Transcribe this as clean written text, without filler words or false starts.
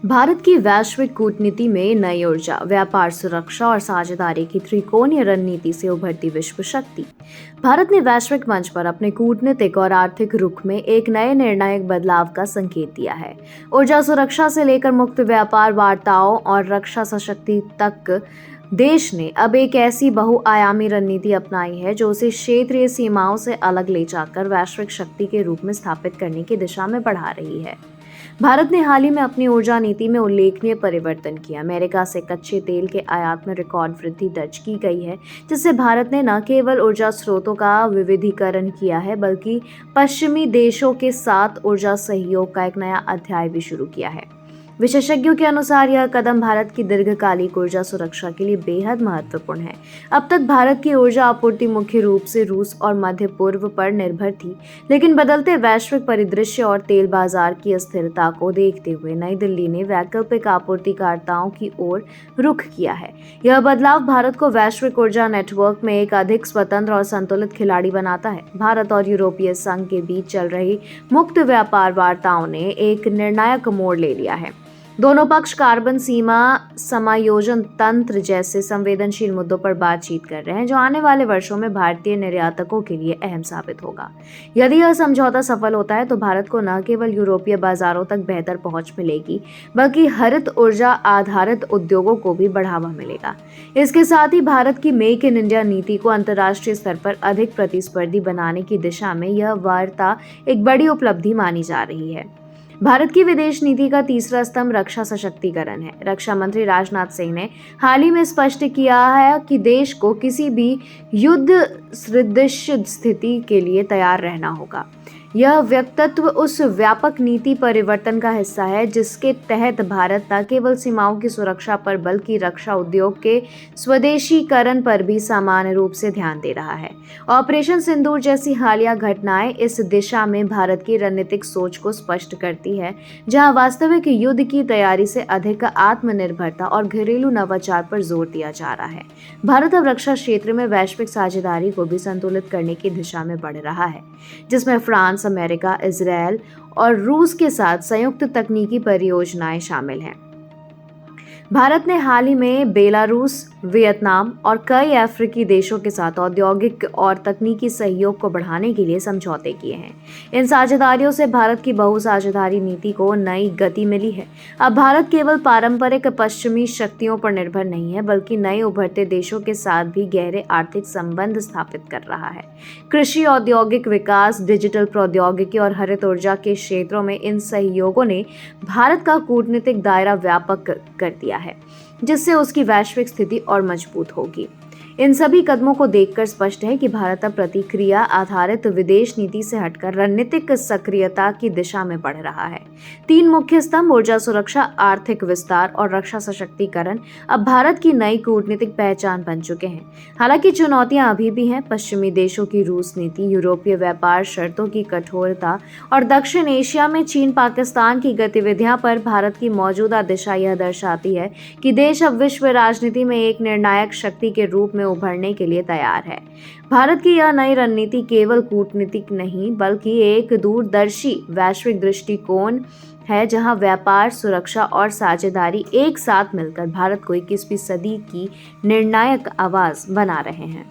भारत की वैश्विक कूटनीति में नई ऊर्जा, व्यापार, सुरक्षा और साझेदारी की त्रिकोणीय रणनीति से उभरती विश्व शक्ति। भारत ने वैश्विक मंच पर अपने कूटनीतिक और आर्थिक रुख में एक नए निर्णायक बदलाव का संकेत दिया है। ऊर्जा सुरक्षा से लेकर मुक्त व्यापार वार्ताओं और रक्षा सशक्ति तक देश ने अब एक ऐसी बहुआयामी रणनीति अपनाई है जो उसे क्षेत्रीय सीमाओं से अलग ले जाकर वैश्विक शक्ति के रूप में स्थापित करने की दिशा में बढ़ा रही है। भारत ने हाल ही में अपनी ऊर्जा नीति में उल्लेखनीय परिवर्तन किया। अमेरिका से कच्चे तेल के आयात में रिकॉर्ड वृद्धि दर्ज की गई है, जिससे भारत ने न केवल ऊर्जा स्रोतों का विविधीकरण किया है, बल्कि पश्चिमी देशों के साथ ऊर्जा सहयोग का एक नया अध्याय भी शुरू किया है। विशेषज्ञों के अनुसार यह कदम भारत की दीर्घकालिक ऊर्जा सुरक्षा के लिए बेहद महत्वपूर्ण है। अब तक भारत की ऊर्जा आपूर्ति मुख्य रूप से रूस और मध्य पूर्व पर निर्भर थी, लेकिन बदलते वैश्विक परिदृश्य और तेल बाजार की अस्थिरता को देखते हुए नई दिल्ली ने वैकल्पिक आपूर्तिकर्ताओं की ओर रुख किया है। यह बदलाव भारत को वैश्विक ऊर्जा नेटवर्क में एक अधिक स्वतंत्र और संतुलित खिलाड़ी बनाता है। भारत और यूरोपीय संघ के बीच चल रही मुक्त व्यापार वार्ताओं ने एक निर्णायक मोड़ ले लिया है। दोनों पक्ष कार्बन सीमा समायोजन तंत्र जैसे संवेदनशील मुद्दों पर बातचीत कर रहे हैं, जो आने वाले वर्षों में भारतीय निर्यातकों के लिए अहम साबित होगा। यदि यह समझौता सफल होता है तो भारत को न केवल यूरोपीय बाजारों तक बेहतर पहुंच मिलेगी, बल्कि हरित ऊर्जा आधारित उद्योगों को भी बढ़ावा मिलेगा। इसके साथ ही भारत की मेक इन इंडिया नीति को अंतर्राष्ट्रीय स्तर पर अधिक प्रतिस्पर्धी बनाने की दिशा में यह वार्ता एक बड़ी उपलब्धि मानी जा रही है। भारत की विदेश नीति का तीसरा स्तंभ रक्षा सशक्तिकरण है। रक्षा मंत्री राजनाथ सिंह ने हाल ही में स्पष्ट किया है कि देश को किसी भी युद्ध सदृश स्थिति के लिए तैयार रहना होगा। यह वक्तव्य उस व्यापक नीति परिवर्तन का हिस्सा है जिसके तहत भारत न केवल सीमाओं की सुरक्षा पर बल्कि रक्षा उद्योग के स्वदेशीकरण पर भी समान रूप से ध्यान दे रहा है। ऑपरेशन सिंदूर जैसी हालिया घटनाएं इस दिशा में भारत की रणनीतिक सोच को स्पष्ट करती है, जहां वास्तविक युद्ध की तैयारी से अधिक आत्मनिर्भरता और घरेलू नवाचार पर जोर दिया जा रहा है। भारत अब रक्षा क्षेत्र में वैश्विक साझेदारी को भी संतुलित करने की दिशा में बढ़ रहा है, जिसमें फ्रांस, अमेरिका, इजरायल और रूस के साथ संयुक्त तकनीकी परियोजनाएं शामिल हैं। भारत ने हाल ही में बेलारूस, वियतनाम और कई अफ्रीकी देशों के साथ औद्योगिक और तकनीकी सहयोग को बढ़ाने के लिए समझौते किए हैं। इन साझेदारियों से भारत की बहुसाझेदारी नीति को नई गति मिली है। अब भारत केवल पारंपरिक पश्चिमी शक्तियों पर निर्भर नहीं है, बल्कि नए उभरते देशों के साथ भी गहरे आर्थिक संबंध स्थापित कर रहा है। कृषि, औद्योगिक विकास, डिजिटल प्रौद्योगिकी और हरित ऊर्जा के क्षेत्रों में इन सहयोगों ने भारत का कूटनीतिक दायरा व्यापक कर दिया है, जिससे उसकी वैश्विक स्थिति और मजबूत होगी। इन सभी कदमों को देखकर स्पष्ट है कि भारत अब प्रतिक्रिया आधारित विदेश नीति से हटकर रणनीतिक सक्रियता की दिशा में बढ़ रहा है। तीन मुख्य स्तंभ ऊर्जा सुरक्षा, आर्थिक विस्तार और रक्षा सशक्तिकरण अब भारत की नई कूटनीतिक पहचान बन चुके हैं। हालांकि चुनौतियां अभी भी हैं। पश्चिमी देशों की रूस नीति, यूरोपीय व्यापार शर्तों की कठोरता और दक्षिण एशिया में चीन पाकिस्तान की गतिविधियां पर भारत की मौजूदा दिशा यह दर्शाती है कि देश अब विश्व राजनीति में एक निर्णायक शक्ति के रूप में उभरने के लिए तैयार है। भारत की यह नई रणनीति केवल कूटनीतिक नहीं, बल्कि एक दूरदर्शी वैश्विक दृष्टिकोण है, जहां व्यापार, सुरक्षा और साझेदारी एक साथ मिलकर भारत को 21वीं सदी की निर्णायक आवाज बना रहे हैं।